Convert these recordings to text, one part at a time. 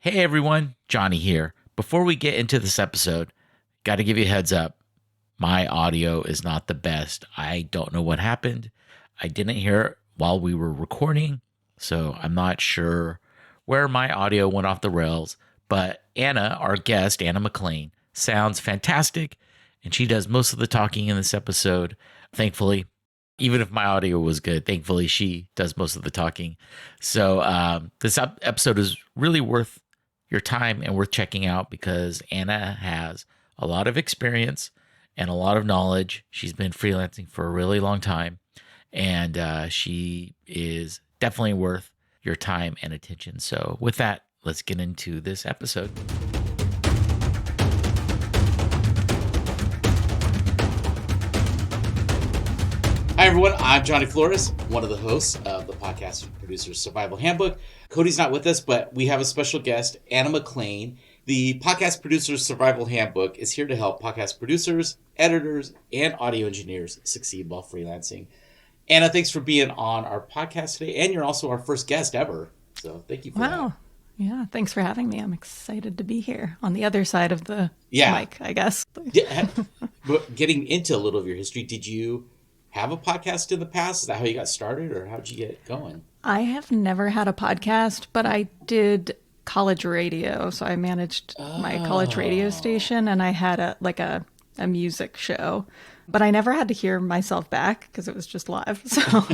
Hey everyone, Johnny here. Before we get into this episode, got to give you a heads up. My audio is not the best. I don't know what happened. I didn't hear it while we were recording, so I'm not sure where my audio went off the rails. But Anna, our guest, Anna McClain, sounds fantastic, and she does most of the talking in this episode. Thankfully, even if my audio was good, thankfully she does most of the talking. So this episode is really worth your time and worth checking out because Anna has a lot of experience and a lot of knowledge. She's been freelancing for a really long time, and she is definitely worth your time and attention. So with that, let's get into this episode. Hi, everyone. I'm Johnny Flores, one of the hosts of the podcast Producers Survival Handbook. Cody's not with us, but we have a special guest, Anna McClain. The Podcast Producers Survival Handbook is here to help podcast producers, editors, and audio engineers succeed while freelancing. Anna, thanks for being on our podcast today, and you're also our first guest ever. So thank you for that. Wow. Yeah, thanks for having me. I'm excited to be here on the other side of the mic, I guess. But getting into a little of your history, did you have a podcast in the past? Is that how you got started, or how'd you get going? I have never had a podcast, but I did college radio. So I managed my college radio station, and I had a music show. But I never had to hear myself back because it was just live. So,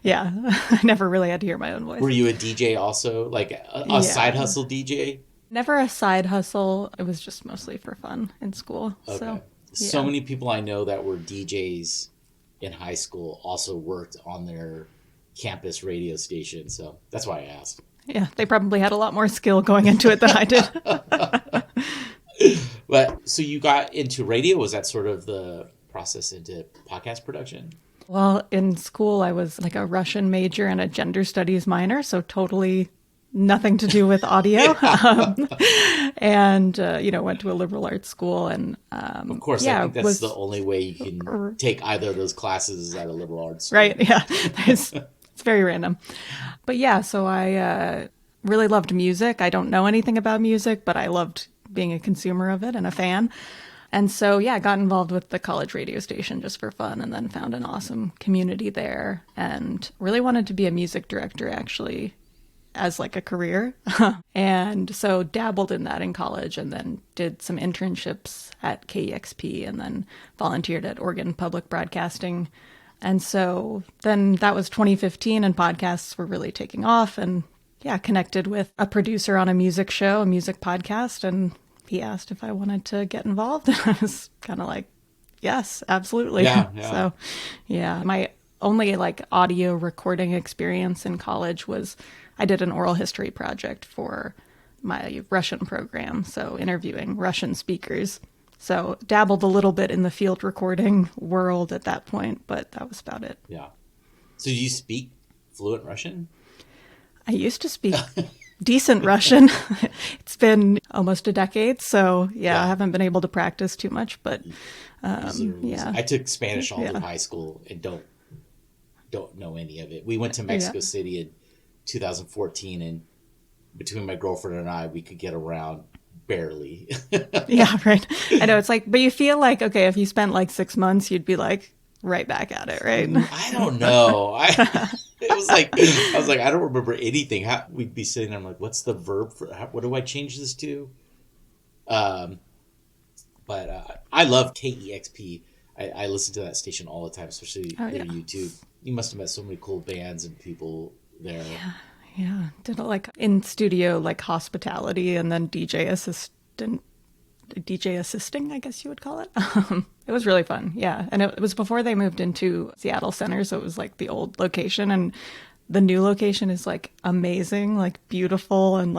yeah, I never really had to hear my own voice. Were you a DJ also, like a side hustle DJ? Never a side hustle. It was just mostly for fun in school. Okay. So many people I know that were DJs in high school also worked on their campus radio station. So that's why I asked. Yeah, they probably had a lot more skill going into it than I did. But so you got into radio. Was that sort of the process into podcast production? Well, in school, I was like a Russian major and a gender studies minor, so totally nothing to do with audio. And went to a liberal arts school. And of course, I think that's the only way you can take either of those classes at a liberal arts school. Right, yeah. It's very random. But yeah, so I really loved music. I don't know anything about music, but I loved being a consumer of it and a fan. And so, I got involved with the college radio station just for fun, and then found an awesome community there and really wanted to be a music director, actually, as like a career. And so dabbled in that in college, and then did some internships at KEXP, and then volunteered at Oregon Public Broadcasting. And so then that was 2015, and podcasts were really taking off, and connected with a producer on a music show, a music podcast, and he asked if I wanted to get involved. And I was kind of like, yes, absolutely. So, my only audio recording experience in college was I did an oral history project for my Russian program. So interviewing Russian speakers. So dabbled a little bit in the field recording world at that point, but that was about it. Yeah. So do you speak fluent Russian? I used to speak decent Russian. It's been almost a decade, so I haven't been able to practice too much, but I took Spanish all through high school and don't know any of it. We went to Mexico City in 2014, and between my girlfriend and I, we could get around barely. Yeah, right. I know, it's like, but you feel like, okay, if you spent 6 months, you'd be right back at it, right? I don't know. I was like, I don't remember anything. We'd be sitting there, I'm like, what's the verb for, what do I change this to? But I love KEXP. I listen to that station all the time, especially their YouTube. You must have met so many cool bands and people there. Yeah. Did in studio, hospitality, and then DJ assisting, I guess you would call it. It was really fun. Yeah. And it was before they moved into Seattle Center. So it was the old location, and the new location is amazing, beautiful. And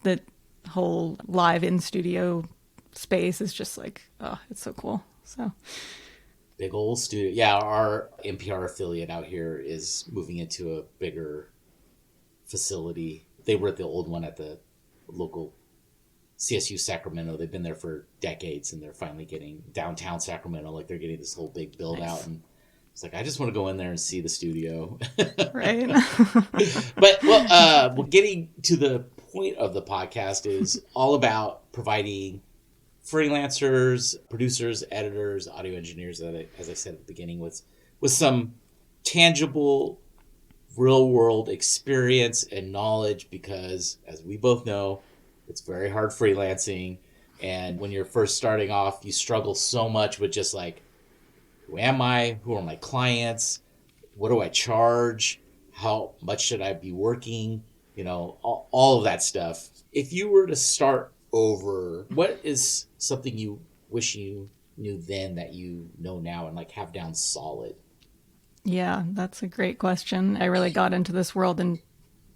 the whole live in studio space is just it's so cool. So big old studio. Yeah. Our NPR affiliate out here is moving into a bigger facility. They were at the old one at the local CSU Sacramento. They've been there for decades, and they're finally getting downtown Sacramento. They're getting this whole big build out, and it's I just want to go in there and see the studio. Right. But well, getting to the point of the podcast is all about providing freelancers, producers, editors, audio engineers, as I said at the beginning, with some tangible, real world experience and knowledge, because as we both know, it's very hard freelancing. And when you're first starting off, you struggle so much with just like, who am I? Who are my clients? What do I charge? How much should I be working? You know, all of that stuff. If you were to start over, what is something you wish you knew then that you know now and like have down solid? Yeah, that's a great question. I really got into this world in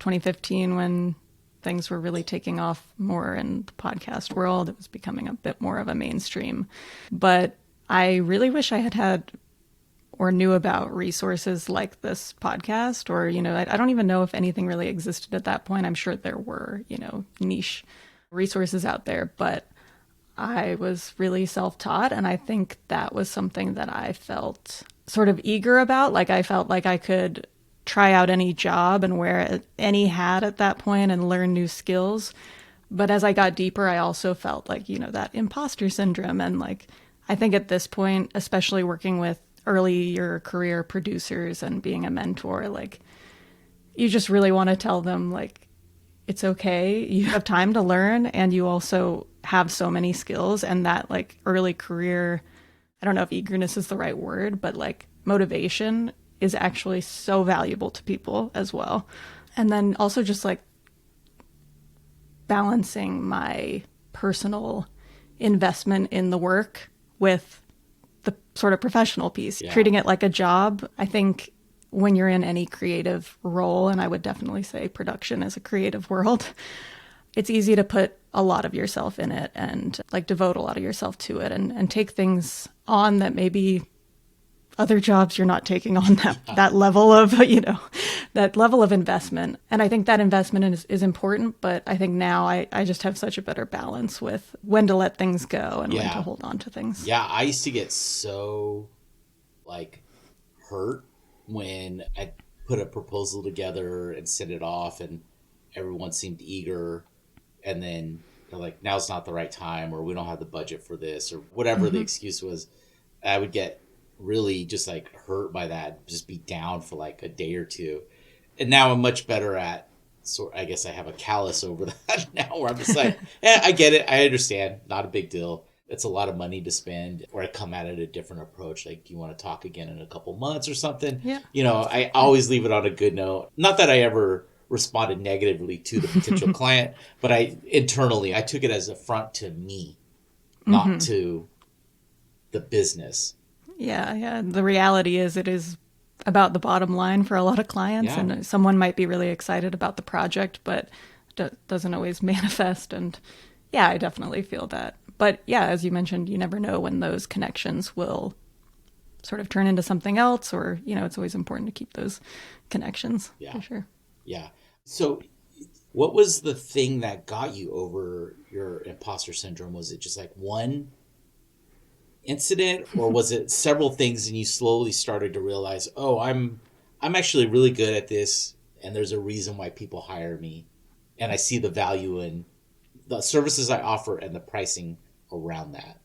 2015 when things were really taking off more in the podcast world. It was becoming a bit more of a mainstream. But I really wish I had or knew about resources like this podcast, or, you know, I don't even know if anything really existed at that point. I'm sure there were, you know, niche resources out there, but I was really self-taught. And I think that was something that I felt sort of eager about. Like I felt like I could try out any job and wear any hat at that point and learn new skills. But as I got deeper, I also felt like, you know, that imposter syndrome. And like, I think at this point, especially working with earlier career producers and being a mentor, like you just really want to tell them like, it's okay. You have time to learn and you also have so many skills, and that like early career, I don't know if eagerness is the right word, but like motivation is actually so valuable to people as well. And then also just like balancing my personal investment in the work with the sort of professional piece, treating it like a job. I think when you're in any creative role, and I would definitely say production is a creative world, it's easy to put a lot of yourself in it and like devote a lot of yourself to it and take things on that maybe other jobs you're not taking on that level of, you know, that level of investment. And I think that investment is important, but I think now I just have such a better balance with when to let things go and when to hold on to things. Yeah, I used to get so like hurt when I put a proposal together and sent it off and everyone seemed eager, and then they're like, now's not the right time, or we don't have the budget for this, or whatever the excuse was. I would get really just like hurt by that, just be down for like a day or two. And now I'm much better at, so I guess I have a callus over that now, where I'm just like, I get it, I understand, not a big deal. It's a lot of money to spend. Or I come at it a different approach, like, you want to talk again in a couple months or something? Yeah. You know, I always leave it on a good note. Not that I ever responded negatively to the potential client, but I took it as a affront to me, not to the business. Yeah. The reality is it is about the bottom line for a lot of clients, and someone might be really excited about the project, but doesn't always manifest. And yeah, I definitely feel that. But yeah, as you mentioned, you never know when those connections will sort of turn into something else, or, you know, it's always important to keep those connections. For sure. Yeah. So what was the thing that got you over your imposter syndrome? Was it just like one incident, or was it several things and you slowly started to realize, oh, I'm actually really good at this, and there's a reason why people hire me, and I see the value in the services I offer and the pricing around that?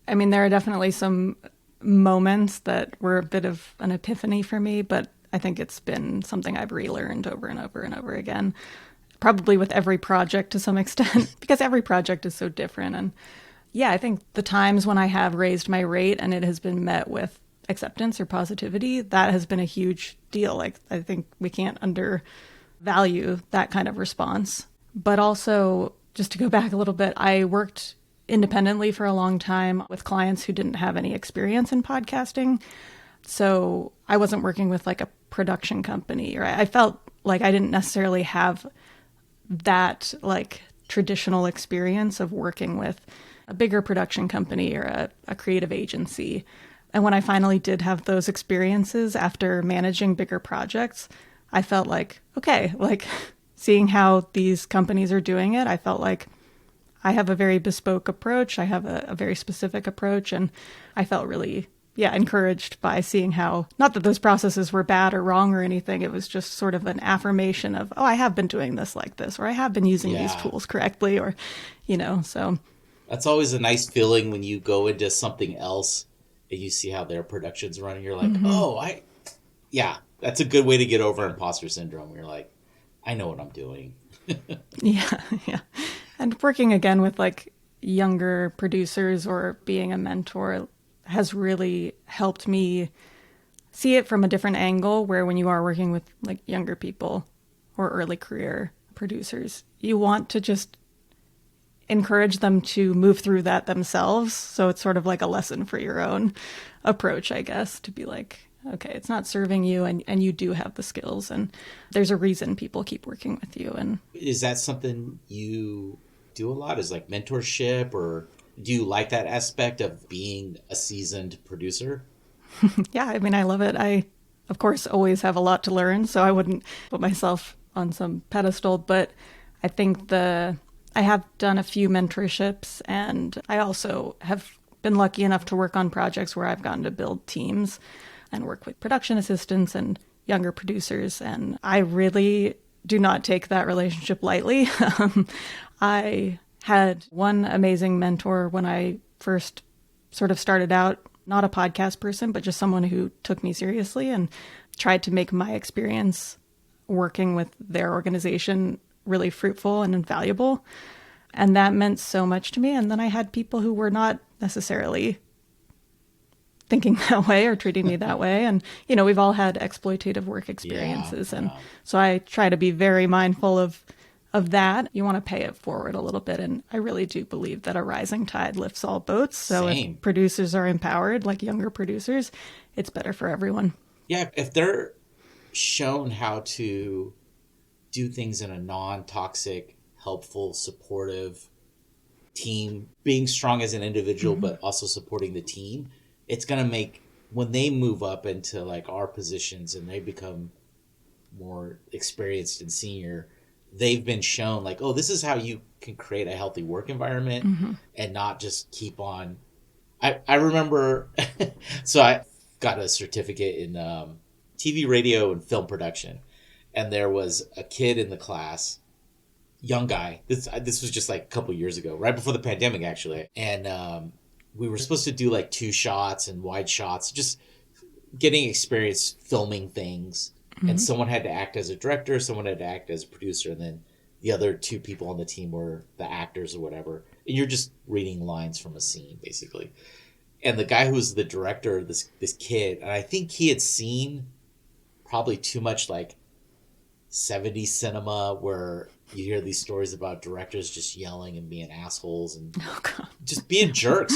I mean, there are definitely some moments that were a bit of an epiphany for me, but I think it's been something I've relearned over and over and over again, probably with every project to some extent, because every project is so different. And yeah, I think the times when I have raised my rate and it has been met with acceptance or positivity, that has been a huge deal. Like, I think we can't undervalue that kind of response. But also, just to go back a little bit, I worked independently for a long time with clients who didn't have any experience in podcasting. So I wasn't working with like a production company, or I felt like I didn't necessarily have that like traditional experience of working with a bigger production company or a creative agency. And when I finally did have those experiences after managing bigger projects, I felt like, okay, like seeing how these companies are doing it, I felt like I have a very bespoke approach. I have a very specific approach, and I felt really encouraged by seeing how, not that those processes were bad or wrong or anything. It was just sort of an affirmation of, oh, I have been doing this like this, or I have been using these tools correctly, or, so. That's always a nice feeling when you go into something else and you see how their production's running. You're like, that's a good way to get over imposter syndrome. You're like, I know what I'm doing. Yeah. And working again with like younger producers or being a mentor has really helped me see it from a different angle, where when you are working with like younger people or early career producers, you want to just encourage them to move through that themselves. So it's sort of like a lesson for your own approach, I guess, to be like, okay, it's not serving you, and you do have the skills, and there's a reason people keep working with you. And is that something you do a lot? Is like mentorship, or do you like that aspect of being a seasoned producer? Yeah, I mean, I love it. I, of course, always have a lot to learn, so I wouldn't put myself on some pedestal, but I think I have done a few mentorships, and I also have been lucky enough to work on projects where I've gotten to build teams and work with production assistants and younger producers. And I really do not take that relationship lightly. I had one amazing mentor when I first sort of started out, not a podcast person, but just someone who took me seriously and tried to make my experience working with their organization really fruitful and invaluable. And that meant so much to me. And then I had people who were not necessarily thinking that way or treating me that way. And, we've all had exploitative work experiences. And so I try to be very mindful of that. You want to pay it forward a little bit. And I really do believe that a rising tide lifts all boats. So if producers are empowered, like younger producers, it's better for everyone. Yeah. If they're shown how to do things in a non-toxic, helpful, supportive team, being strong as an individual, but also supporting the team, it's going to make, when they move up into like our positions and they become more experienced and senior, they've been shown like, oh, this is how you can create a healthy work environment and not just keep on. I remember, so I got a certificate in TV, radio, and film production. And there was a kid in the class, young guy. This was just like a couple years ago, right before the pandemic, actually. And we were supposed to do like 2 shots and wide shots, just getting experience filming things. And someone had to act as a director, someone had to act as a producer, and then the other 2 people on the team were the actors or whatever. And you're just reading lines from a scene, basically. And the guy who was the director, this kid, and I think he had seen probably too much like 70s cinema, where you hear these stories about directors just yelling and being assholes and just being jerks,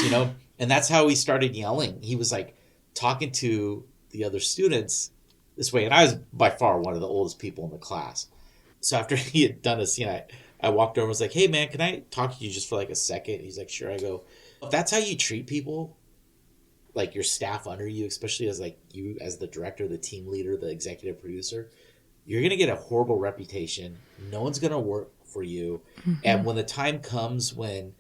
And that's how he started yelling. He was like talking to the other students this way. And I was by far one of the oldest people in the class. So after he had done a scene, I walked over and was like, hey man, can I talk to you just for like a second? He's like, sure. I go, if that's how you treat people, like your staff under you, especially as like you as the director, the team leader, the executive producer, you're going to get a horrible reputation. No one's going to work for you. And when the time comes when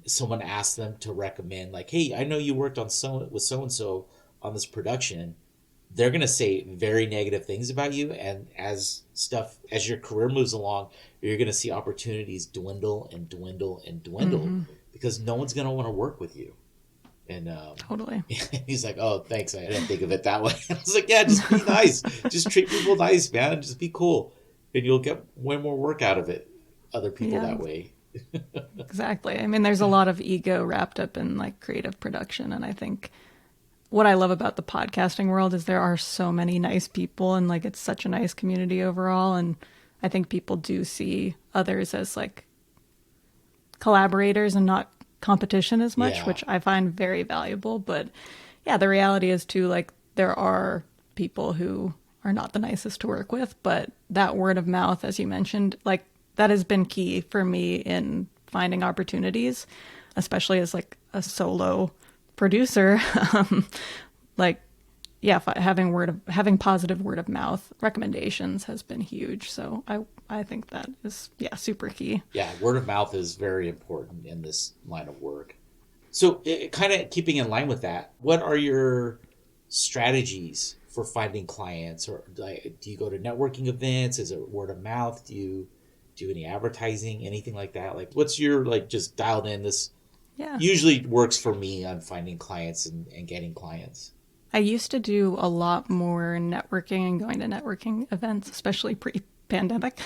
someone asks them to recommend, like, hey, I know you worked on with so-and-so on this production, they're going to say very negative things about you. And as your career moves along, you're going to see opportunities dwindle and dwindle and dwindle because no one's going to want to work with you. And totally. He's like, oh, thanks. I didn't think of it that way. I was like, yeah, just be nice. Just treat people nice, man. Just be cool. And you'll get way more work out of it. Other people that way. Exactly. I mean, there's a lot of ego wrapped up in like creative production. And I think what I love about the podcasting world is there are so many nice people, and like it's such a nice community overall. And I think people do see others as like collaborators and not competition as much, which I find very valuable. But yeah, the reality is too, like there are people who are not the nicest to work with, but that word of mouth, as you mentioned, like that has been key for me in finding opportunities, especially as like a solo producer. Like, yeah, having positive word of mouth recommendations has been huge. So I think that is, super key. Yeah, word of mouth is very important in this line of work. So, kind of keeping in line with that, what are your strategies for finding clients? Or like, do you go to networking events? Is it word of mouth? Do you do any advertising, anything like that? Like, what's your, like, just dialed in? This Yeah. usually works for me on finding clients and getting clients. I used to do a lot more networking and going to networking events, especially pre-pandemic,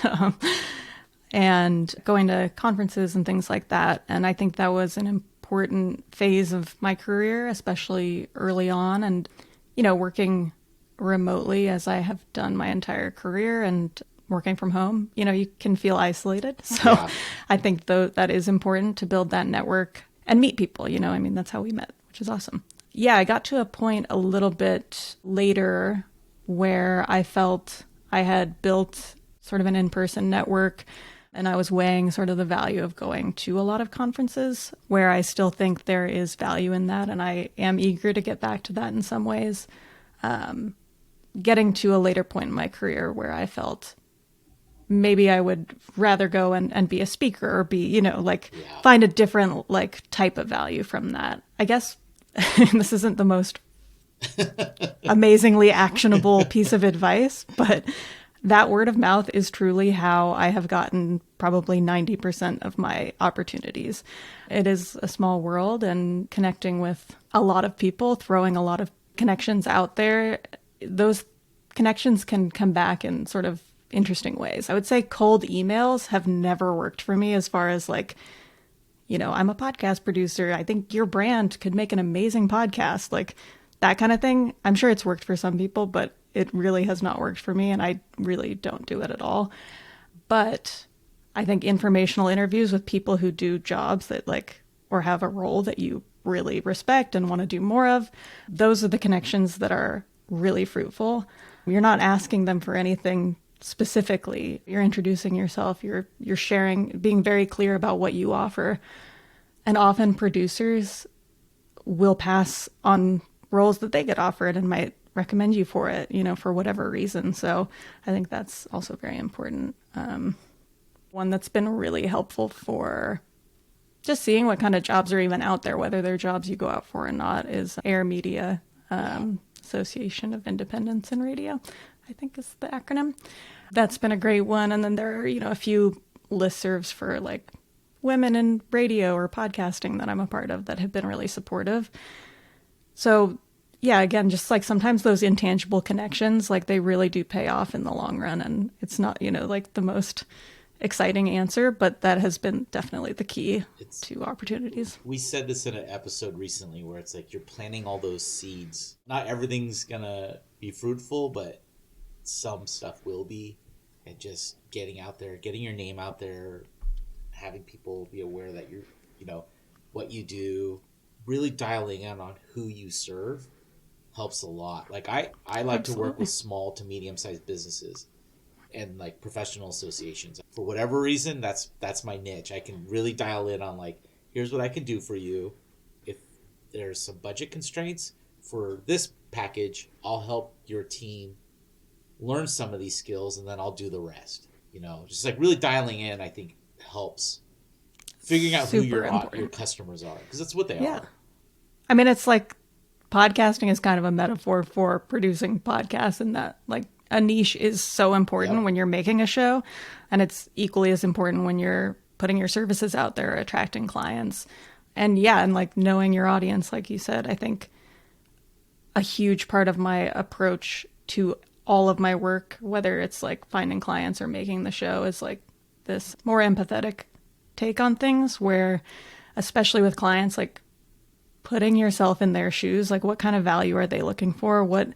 and going to conferences and things like that. And I think that was an important phase of my career, especially early on. And, working remotely as I have done my entire career and working from home, you can feel isolated. So Yeah. I think though that is important to build that network and meet people, I mean, that's how we met, which is awesome. Yeah, I got to a point a little bit later where I felt I had built sort of an in-person network, and I was weighing sort of the value of going to a lot of conferences, where I still think there is value in that, and I am eager to get back to that in some ways. Getting to a later point in my career where I felt maybe I would rather go and be a speaker or be, find a different type of value from that. I guess this isn't the most amazingly actionable piece of advice, but that word of mouth is truly how I have gotten probably 90% of my opportunities. It is a small world, and connecting with a lot of people, throwing a lot of connections out there, those connections can come back in sort of interesting ways. I would say cold emails have never worked for me as far as I'm a podcast producer. I think your brand could make an amazing podcast. Like that kind of thing. I'm sure it's worked for some people, but it really has not worked for me, and I really don't do it at all. But I think informational interviews with people who do jobs that or have a role that you really respect and want to do more of, those are the connections that are really fruitful. You're not asking them for anything specifically. You're introducing yourself, you're sharing, being very clear about what you offer. And often producers will pass on roles that they get offered and might recommend you for it, for whatever reason. So I think that's also very important. One that's been really helpful for just seeing what kind of jobs are even out there, whether they're jobs you go out for or not, is AIR Media, Association of Independents in Radio, I think is the acronym. That's been a great one. And then there are, a few listservs for women in radio or podcasting that I'm a part of that have been really supportive. So yeah, again, just sometimes those intangible connections, they really do pay off in the long run. And it's not, the most exciting answer, but that has been definitely the key to opportunities. We said this in an episode recently where it's you're planting all those seeds. Not everything's going to be fruitful, but some stuff will be. And just getting out there, getting your name out there, having people be aware that you're, what you do, really dialing in on who you serve helps a lot. I like to work with small to medium-sized businesses and professional associations. For whatever reason, that's my niche. I can really dial in on here's what I can do for you. If there's some budget constraints for this package, I'll help your team learn some of these skills, and then I'll do the rest. Just really dialing in, I think, helps figuring out who your customers are, because that's what they are. I mean, it's podcasting is kind of a metaphor for producing podcasts, in that a niche is so important when you're making a show, and it's equally as important when you're putting your services out there, attracting clients. And knowing your audience, like you said, I think a huge part of my approach to all of my work, whether it's finding clients or making the show, is this more empathetic take on things, where especially with clients, putting yourself in their shoes, what kind of value are they looking for? What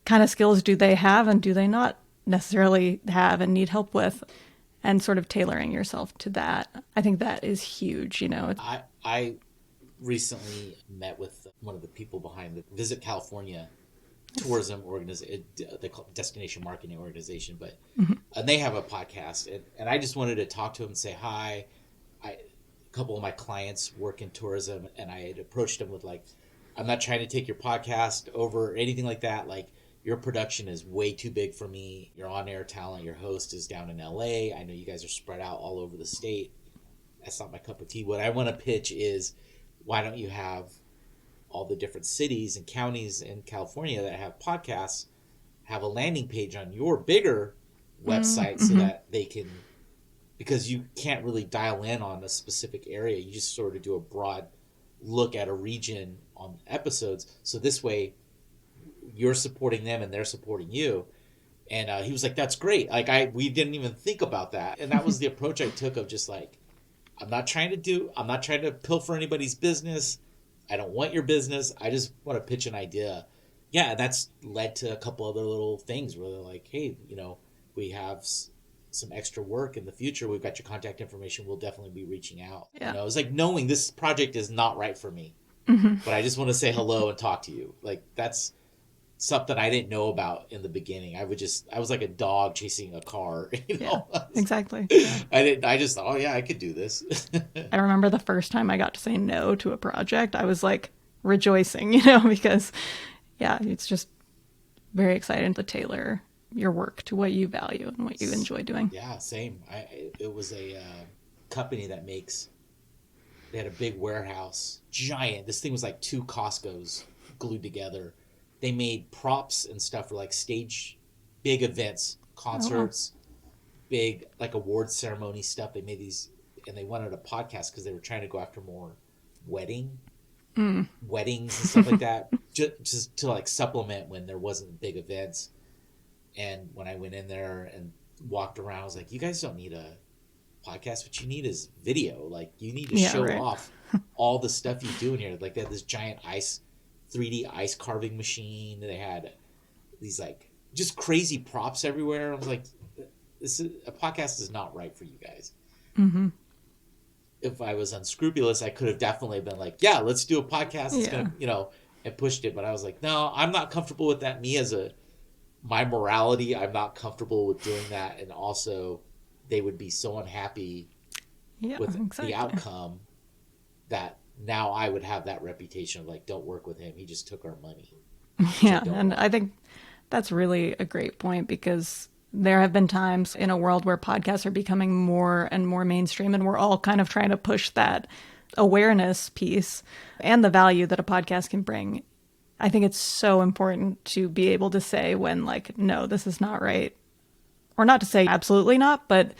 kind of skills do they have and do they not necessarily have and need help with? And sort of tailoring yourself to that. I think that is huge, I recently met with one of the people behind the Visit California tourism organization, they call it destination marketing organization, but and they have a podcast, and I just wanted to talk to him and say hi. A couple of my clients work in tourism, and I had approached them with I'm not trying to take your podcast over or anything like that. Your production is way too big for me. Your on-air talent, your host is down in LA. I know you guys are spread out all over the state. That's not my cup of tea. What I want to pitch is why don't you have all the different cities and counties in California that have podcasts have a landing page on your bigger website so that they can, because you can't really dial in on a specific area. You just sort of do a broad look at a region on episodes. So this way you're supporting them and they're supporting you. And he was like, that's great. Like we didn't even think about that. And that was the approach I took of just like, I'm not trying to pilfer anybody's business. I don't want your business. I just want to pitch an idea. Yeah. And that's led to a couple other little things where they're like, hey, we have some extra work in the future. We've got your contact information. We'll definitely be reaching out. Yeah. It was like knowing this project is not right for me, but I just want to say hello and talk to you. Like that's something I didn't know about in the beginning. I was like a dog chasing a car, Yeah, exactly. I just thought, oh yeah, I could do this. I remember the first time I got to say no to a project, I was like rejoicing, because yeah, it's just very exciting to tailor your work to what you value and what you enjoy doing. Yeah, same. It was a company that they had a big warehouse, giant. This thing was like 2 Costco's glued together. They made props and stuff for like big events, concerts, big like award ceremony stuff. They made these, and they wanted a podcast because they were trying to go after more weddings and stuff like that, just to like supplement when there wasn't big events. And when I went in there and walked around, I was like, you guys don't need a podcast. What you need is video. Like you need to show off all the stuff you do in here. Like they had this giant 3D ice carving machine. They had these like just crazy props everywhere. I was like, a podcast is not right for you guys. Mm-hmm. If I was unscrupulous, I could have definitely been like, yeah, let's do a podcast. It's gonna, and pushed it. But I was like, no, I'm not comfortable with that. My morality, I'm not comfortable with doing that. And also they would be so unhappy with the outcome that now I would have that reputation of like, don't work with him. He just took our money. Yeah. And I think that's really a great point, because there have been times in a world where podcasts are becoming more and more mainstream, and we're all kind of trying to push that awareness piece and the value that a podcast can bring. I think it's so important to be able to say when like, no, this is not right. Or not to say absolutely not, but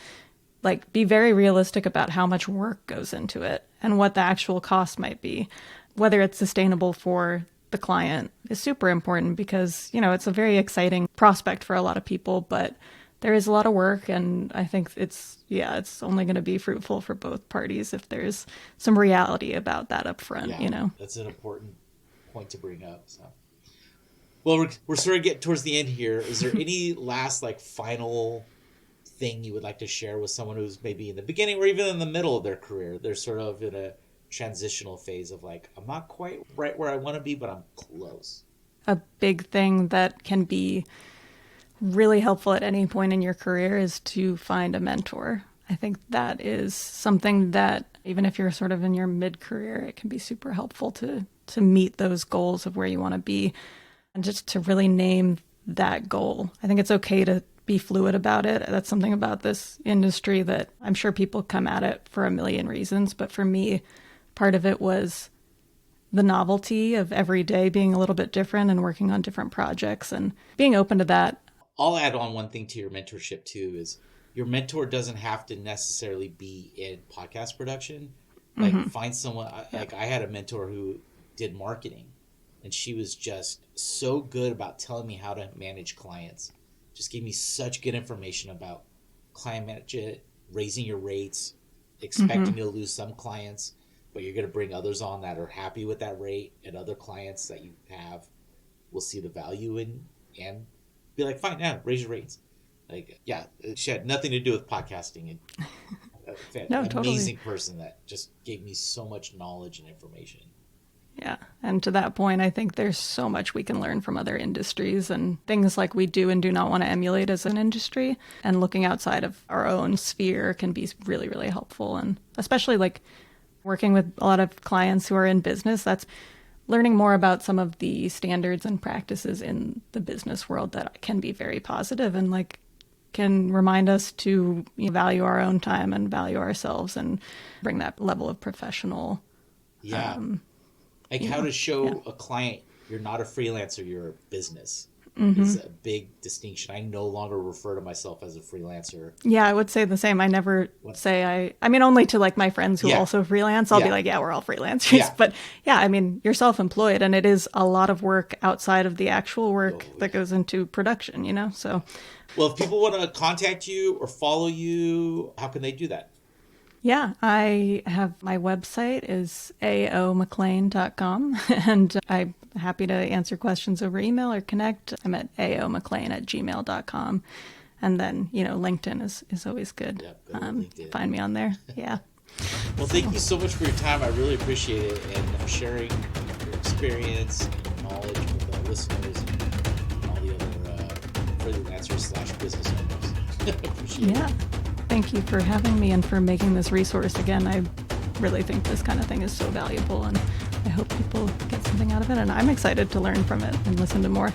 like be very realistic about how much work goes into it and what the actual cost might be. Whether it's sustainable for the client is super important, because, it's a very exciting prospect for a lot of people, but there is a lot of work. And I think it's only going to be fruitful for both parties if there's some reality about that up front, That's an important point to bring up. So, well, we're sort of getting towards the end here. Is there any last like final thing you would like to share with someone who's maybe in the beginning or even in the middle of their career? They're sort of in a transitional phase of like, I'm not quite right where I want to be, but I'm close. A big thing that can be really helpful at any point in your career is to find a mentor. I think that is something that even if you're sort of in your mid-career, it can be super helpful to meet those goals of where you want to be, and just to really name that goal. I think it's okay to be fluid about it. That's something about this industry that I'm sure people come at it for a million reasons. But for me, part of it was the novelty of every day being a little bit different and working on different projects and being open to that. I'll add on one thing to your mentorship too, is your mentor doesn't have to necessarily be in podcast production. Like find someone, like I had a mentor who did marketing, and she was just so good about telling me how to manage clients. Just gave me such good information about client management, raising your rates, expecting to lose some clients, but you're going to bring others on that are happy with that rate, and other clients that you have will see the value in and be like, fine, yeah, raise your rates. Like, yeah, she had nothing to do with podcasting. And No, an totally. amazing person that just gave me so much knowledge and information. Yeah. And to that point, I think there's so much we can learn from other industries and things like we do and do not want to emulate as an industry. And looking outside of our own sphere can be really, really helpful. And especially like working with a lot of clients who are in business, that's learning more about some of the standards and practices in the business world that can be very positive and like can remind us to value our own time and value ourselves and bring that level of professional Yeah. Like how to show a client you're not a freelancer, you're a business. Is a big distinction. I no longer refer to myself as a freelancer. Yeah, I would say the same. I never say I mean, only to like my friends who also freelance. I'll be like, yeah, we're all freelancers. Yeah. But yeah, I mean, you're self-employed and it is a lot of work outside of the actual work that goes into production, you know? So, well, if people want to contact you or follow you, how can they do that? yeah, I have my website is aomclain.com and I'm happy to answer questions over email or connect. I'm at aomclain@gmail.com. And then, you know, LinkedIn is always good. Yep, find me on there. Yeah. Well, thank you so much for your time. I really appreciate it and for sharing your experience and knowledge with our listeners and all the other freelancers / business owners. Appreciate it. Yeah. Thank you for having me and for making this resource. Again, I really think this kind of thing is so valuable and I hope people get something out of it. And I'm excited to learn from it and listen to more.